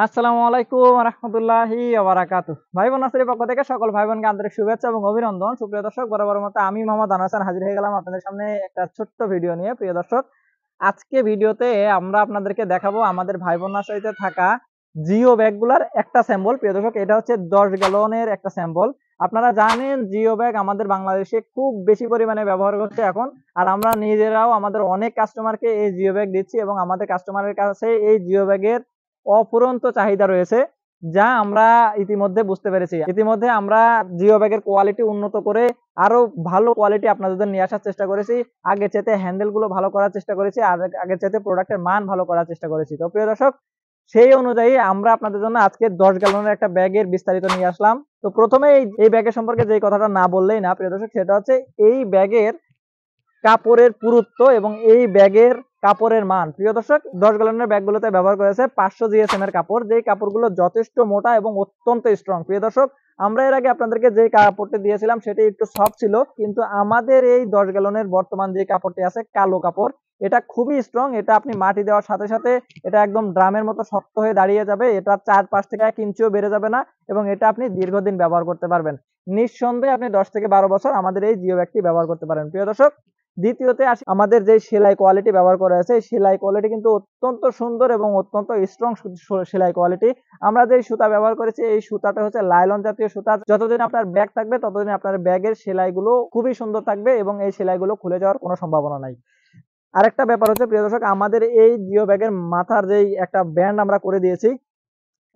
আসসালামু আলাইকুম রাহমাতুল্লাহি ওয়া বারাকাতুহু। ভাই বোন নার্সারির পক্ষ থেকে সকল ভাই বোনকে আন্তরিক শুভেচ্ছা এবং অভিনন্দন। সুপ্রিয় দর্শক, বরাবরের মতো আমি মোহাম্মদ আনোয়ার হোসেন হাজির হয়ে গেলাম আপনাদের সামনে একটা ছোট্ট ভিডিও নিয়ে। প্রিয় দর্শক, আজকে ভিডিওতে আমরা আপনাদেরকে দেখাবো আমাদের ভাই বোন নার্সারিতে থাকা জিও ব্যাগগুলার একটা স্যাম্পল। প্রিয় দর্শক, এটা হচ্ছে 10 গ্যালনের একটা স্যাম্পল। আপনারা জানেন জিও ব্যাগ আমাদের বাংলাদেশে খুব বেশি পরিমাণে ব্যবহার করছে এখন, আর আমরা নিজেরাও আমাদের অনেক কাস্টমারকে এই জিও ব্যাগ দিচ্ছি এবং আমাদের কাস্টমারের কাছে এই জিও ব্যাগের অফুরন্ত চাহিদা রয়েছে, যা আমরা ইতিমধ্যে বুঝতে পেরেছি। ইতিমধ্যে আমরা জিও ব্যাগের কোয়ালিটি উন্নত করে আরো ভালো কোয়ালিটি আপনাদের নিয়ে আসার চেষ্টা করেছি। আগের চাইতে হ্যান্ডেল গুলো ভালো করার চেষ্টা করেছি, আর আগের চাইতে প্রোডাক্টের মান ভালো করার চেষ্টা করেছি। তো প্রিয় দর্শক, সেই অনুযায়ী আমরা আপনাদের জন্য আজকে 10 গ্যালনের একটা ব্যাগের বিস্তারিত নিয়ে আসলাম। তো প্রথমে এই ব্যাগের সম্পর্কে যে কথাটা না বললেই না প্রিয় দর্শক, সেটা হচ্ছে এই ব্যাগের কাপড়ের পুরুত্ব এবং এই ব্যাগের কাপড়ের মান। প্রিয় দর্শক, 10 গ্যালনের ব্যাগগুলোতে ব্যবহার করেছে 500 জিএসএম এর কাপড়, যেই কাপড়গুলো যথেষ্ট মোটা এবং অত্যন্ত স্ট্রং। প্রিয় দর্শক, আমরা এর আগে আপনাদেরকে যে কাপড়টি দিয়েছিলাম সেটি একটু সফট ছিল, কিন্তু আমাদের এই 10 গ্যালনের বর্তমান যে কাপড়টি আছে কালো কাপড়, এটা খুবই স্ট্রং। এটা আপনি মাটি দেওয়ার সাথে সাথে এটা একদম ড্রামের মতো শক্ত হয়ে দাঁড়িয়ে যাবে। এটা 4-5 থেকে 1 ইঞ্চিও বেড়ে যাবে না এবং এটা আপনি দীর্ঘদিন ব্যবহার করতে পারবেন। নিঃসন্দেহে আপনি 10 থেকে 12 বছর আমাদের এই জিও ব্যাগটি ব্যবহার করতে পারেন। প্রিয় দর্শক, দ্বিতীয়তে আসি, আমাদের যে সেলাই কোয়ালিটি ব্যবহার করা হয়েছে, সেলাই কোয়ালিটি কিন্তু অত্যন্ত সুন্দর এবং অত্যন্ত স্ট্রং সেলাই কোয়ালিটি। আমরা যে সুতা ব্যবহার করেছি এই সুতাটা হচ্ছে লাইলন জাতীয় সুতা। যতদিন আপনার ব্যাগ থাকবে ততদিন আপনার ব্যাগের সেলাইগুলো খুবই সুন্দর থাকবে এবং এই সেলাইগুলো খুলে যাওয়ার কোনো সম্ভাবনা নাই। আরেকটা ব্যাপার হচ্ছে প্রিয় দর্শক, আমাদের এই জিও ব্যাগের মাথার যেই একটা ব্যান্ড আমরা করে দিয়েছি,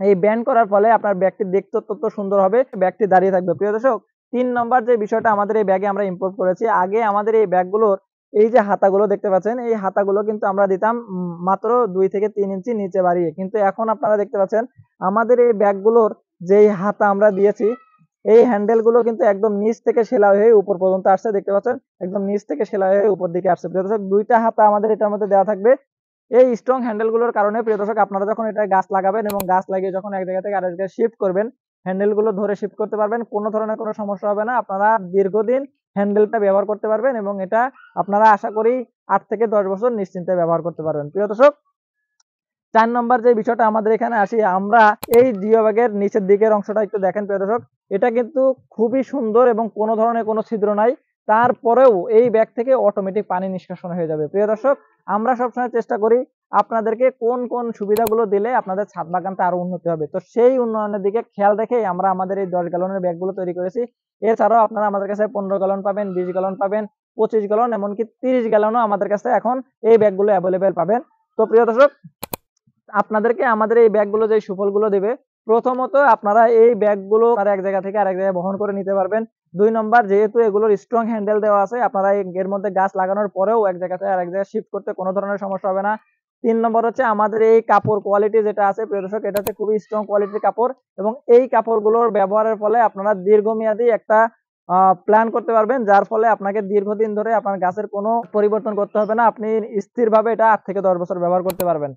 এই ব্যান্ড করার ফলে আপনার ব্যাগটি দেখতে অত্যন্ত সুন্দর হবে, ব্যাগটি দাঁড়িয়ে থাকবে। প্রিয় দর্শক, 3 নম্বর যে বিষয়টা আমাদের এই ব্যাগে আমরা ইমপ্রুভ করেছি, আগে আমাদের এই ব্যাগগুলোর এই যে হাতাগুলো দেখতে পাচ্ছেন, এই হাতাগুলো কিন্তু আমরা দিতাম মাত্র 2 থেকে 3 ইঞ্চি নিচে বাড়িয়ে, কিন্তু এখন আপনারা দেখতে পাচ্ছেন আমাদের এই ব্যাগগুলোর যেই হাতা আমরা দিয়েছি, এই হ্যান্ডেল গুলো কিন্তু একদম নিচ থেকে সেলাই হয়ে উপর পর্যন্ত আসছে। দেখতে পাচ্ছেন একদম নিচ থেকে সেলাই হয়ে উপর দিকে আসছে। প্রিয় দর্শক, 2টা হাতা আমাদের এটার মধ্যে দেওয়া থাকবে। এই স্ট্রং হ্যান্ডেল গুলোর কারণে প্রিয় দর্শক, আপনারা যখন এটা গাছ লাগাবেন এবং গাছ লাগিয়ে যখন এক জায়গা থেকে আরেক জায়গায় শিফট করবেন, হ্যান্ডেল গুলো ধরে শিফট করতে পারবেন, কোনো ধরনের কোনো সমস্যা হবে না। আপনারা দীর্ঘদিন হ্যান্ডেলটা ব্যবহার করতে পারবেন এবং এটা আপনারা আশা করি 8 থেকে 10 বছর নিশ্চিন্তে ব্যবহার করতে পারবেন। প্রিয় দর্শক, 4 নম্বর যে বিষয়টা আমাদের এখানে আসি, আমরা এই জিও ব্যাগের নিচের দিকের অংশটা একটু দেখেন প্রিয় দর্শক, এটা কিন্তু খুবই সুন্দর এবং কোনো ধরনের কোনো ছিদ্র নাই। তারপরেও এই ব্যাগ থেকে অটোমেটিক পানি নিষ্কাশন হয়ে যাবে। প্রিয় দর্শক, আমরা সবসময় চেষ্টা করি আপনাদেরকে কোন কোন সুবিধাগুলো দিলে আপনাদের ছাদ বাগানটা আরো উন্নতি হবে, তো সেই উন্নয়নের দিকে খেয়াল রেখেই আমরা আমাদের এই 10 গ্যালনের ব্যাগগুলো তৈরি করেছি। এছাড়াও আপনারা আমাদের কাছে 15 গ্যালন পাবেন, 20 গ্যালন পাবেন, 25 গ্যালন, এমনকি 30 গ্যালনও আমাদের কাছে এখন এই ব্যাগগুলো অ্যাভেলেবেল পাবেন। তো প্রিয় দর্শক, আপনাদেরকে আমাদের এই ব্যাগগুলো যে সুফলগুলো দেবে, প্রথমত আপনারা এই ব্যাগগুলো এক জায়গা থেকে আরেক জায়গায় বহন করে নিতে পারবেন। 2 নম্বর, যেহেতু এগুলোর স্ট্রং হ্যান্ডেল দেওয়া আছে, আপনারা এর মধ্যে গাছ লাগানোর পরেও এক জায়গা থেকে আরেক জায়গায় শিফট করতে কোনো ধরনের সমস্যা হবে না। 3 নম্বর হচ্ছে আমাদের এই কাপড় কোয়ালিটি যেটা আছে প্রিয় দর্শক, এটা হচ্ছে খুবই স্ট্রং কোয়ালিটির কাপড় এবং এই কাপড়গুলোর ব্যবহারের ফলে আপনারা দীর্ঘমেয়াদী একটা প্ল্যান করতে পারবেন, যার ফলে আপনাকে দীর্ঘদিন ধরে আপনার গাছের কোনো পরিবর্তন করতে হবে না। আপনি স্থিরভাবে এটা 8 থেকে 10 বছর ব্যবহার করতে পারবেন।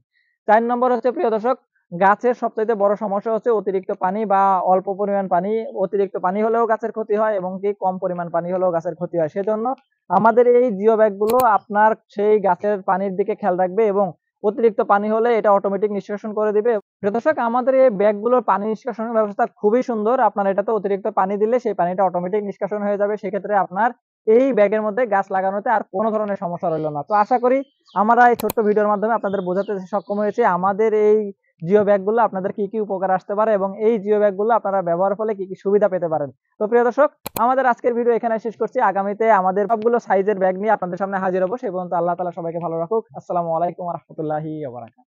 4 নম্বর হচ্ছে প্রিয় দর্শক, গাছের সবচাইতে বড় সমস্যা হচ্ছে অতিরিক্ত পানি বা অল্প পরিমাণ পানি। অতিরিক্ত পানি হলেও গাছের ক্ষতি হয় এবং কি কম পরিমাণ পানি হলেও গাছের ক্ষতি হয়। সেজন্য আমাদের এই জিও ব্যাগগুলো আপনার সেই গাছের পানির দিকে খেয়াল রাখবে এবং অতিরিক্ত পানি হলে এটা অটোমেটিক নিষ্কাশন করে দিবে। প্রিয় দর্শক, আমাদের এই ব্যাগগুলোর পানি নিষ্কাশনের ব্যবস্থা খুবই সুন্দর। আপনার এটাতে অতিরিক্ত পানি দিলে সেই পানিটা অটোমেটিক নিষ্কাশন হয়ে যাবে। সেক্ষেত্রে আপনার এই ব্যাগের মধ্যে গাছ লাগানোতে আর কোনো ধরনের সমস্যা রইল না। তো আশা করি আমরা এই ছোট্ট ভিডিওর মাধ্যমে আপনাদের বোঝাতে সক্ষম হয়েছি আমাদের এই জিও ব্যাগগুলো আপনাদের কি কি উপকার আসতে পারে এবং এই জিও ব্যাগগুলো আপনারা ব্যবহার ফলে কি কি সুবিধা পেতে পারেন। তো প্রিয় দর্শক, আমাদের আজকের ভিডিও এখানে শেষ করছি। আগামীতে আমাদের সবগুলো সাইজের ব্যাগ নিয়ে আপনাদের সামনে হাজির হবো। সেই পর্যন্ত আল্লাহ তাআলা সবাইকে ভালো রাখুক। আসসালামু আলাইকুম ওয়া রাহমাতুল্লাহি ওয়া বারাকাতুহু।